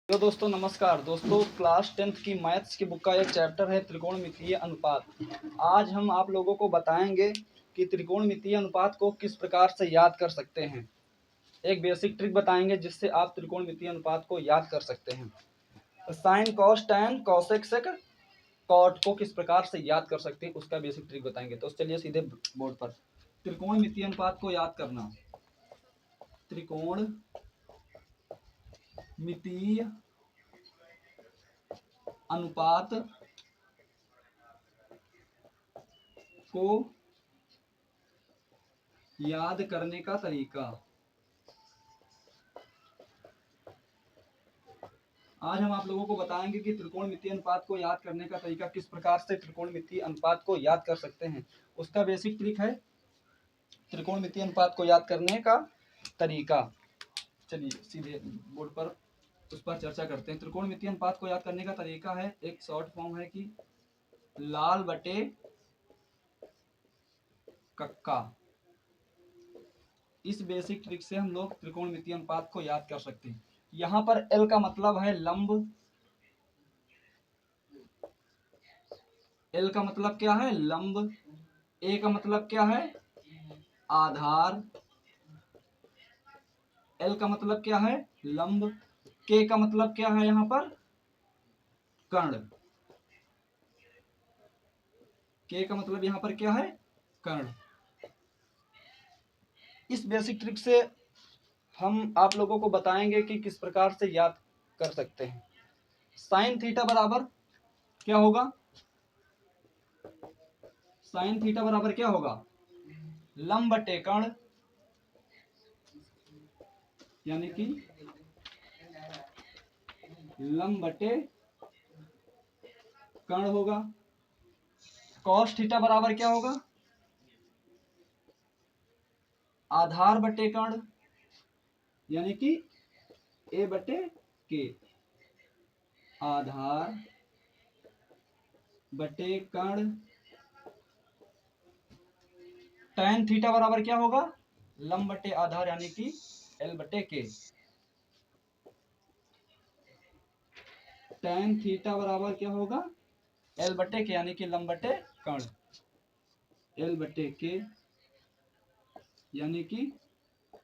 तो दोस्तों नमस्कार दोस्तों, क्लास 10th की मैथ्स की बुक का एक चैप्टर है त्रिकोणमितीय अनुपात। आज हम आप लोगों को बताएंगे कि त्रिकोणमितीय अनुपात को किस प्रकार से याद कर सकते हैं। एक बेसिक ट्रिक बताएंगे जिससे आप त्रिकोणमितीय अनुपात को याद कर सकते हैं। Sine cos tan cosec sec cot को किस प्रकार से याद कर सकते हैं उसका बेसिक ट्रिक बताएंगे। तो चलिए सीधे बोर्ड पर त्रिकोणमितीय अनुपात को याद करना। त्रिकोणमितीय अनुपात को याद करने का तरीका। आज हम आप लोगों को बताएंगे कि त्रिकोणमितीय अनुपात को याद करने का तरीका, किस प्रकार से त्रिकोणमितीय अनुपात को याद कर सकते हैं उसका बेसिक ट्रिक है त्रिकोणमितीय अनुपात को याद करने का तरीका। चलिए सीधे बोर्ड पर उस पर चर्चा करते हैं। त्रिकोणमितीय अनुपात को याद करने का तरीका है, एक शॉर्ट फॉर्म है कि लाल बटे कक्का। इस बेसिक ट्रिक से हम लोग त्रिकोणमितीय अनुपात को याद कर सकते हैं। यहाँ पर एल का मतलब है लंब, एल का मतलब क्या है लंब, ए का मतलब क्या है आधार, एल का मतलब क्या है लंब, के का मतलब क्या है यहाँ पर कर्ण, के का मतलब यहाँ पर क्या है कर्ण। इस बेसिक ट्रिक से हम आप लोगों को बताएंगे कि किस प्रकार से याद कर सकते हैं। साइन थीटा बराबर क्या होगा, साइन थीटा बराबर क्या होगा लंब बटे कर्ण, यानी कि लंब बटे कर्ण होगा। कॉस थीटा बराबर क्या होगा आधार बटे कर्ण, यानी कि ए बटे के, आधार बटे कर्ण। टैन थीटा बराबर क्या होगा लंब बटे आधार, यानी कि एल बटे के। टैन थीटा बराबर क्या होगा एल बटे के, यानी कि लंब बटे कर्ण, एल बटे के यानी कि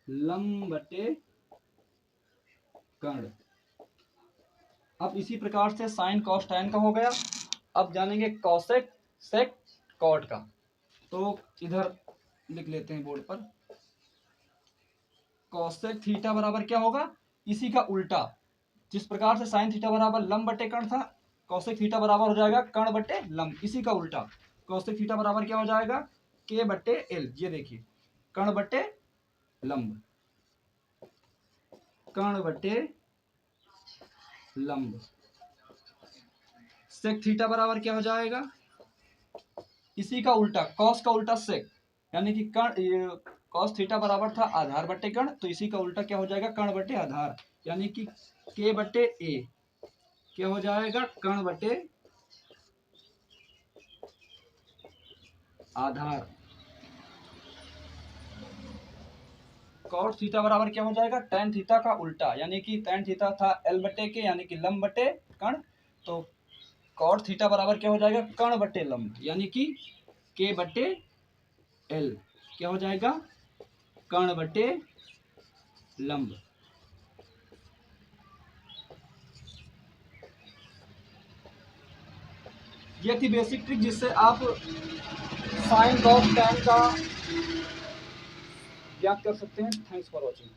लंब बटे कर्ण। अब इसी प्रकार से साइन कॉस टैन का हो गया। अब जानेंगे कॉसेक सेक कॉट का। तो इधर लिख लेते हैं बोर्ड पर, कॉसेक थीटा बराबर क्या होगा इसी का उल्टा। जिस प्रकार से साइन थीटा बराबर लंब बटे कर्ण था, कॉसेक थीटा बराबर हो जाएगा कर्ण बटे लंब, इसी का उल्टा। कॉसेक थीटा बराबर क्या हो जाएगा के बटे एल। ये देखिए कर्ण बटे लंब, कर्ण बटे लंब। सेक थीटा बराबर क्या हो जाएगा इसी का उल्टा, कॉस का उल्टा सेक, यानी कि कर्ण, कॉस थीटा बराबर था आधार बटे कर्ण, तो इसी का उल्टा क्या हो जाएगा कर्ण बटे आधार, यानी कि के बटे ए क्या हो जाएगा कर्ण बटे आधार। कॉट थीटा बराबर क्या हो जाएगा टैन थीटा का उल्टा, यानी कि टैन थीटा था एल बटे के, यानी कि लंब बटे कर्ण, तो कॉट थीटा बराबर क्या हो जाएगा कर्ण बटे लंब, यानी कि के बटे एल क्या हो जाएगा कर्ण बटे लंब। ये थी बेसिक ट्रिक जिससे आप साइन कॉस टैन का ज्ञात कर सकते हैं। Thanks for watching.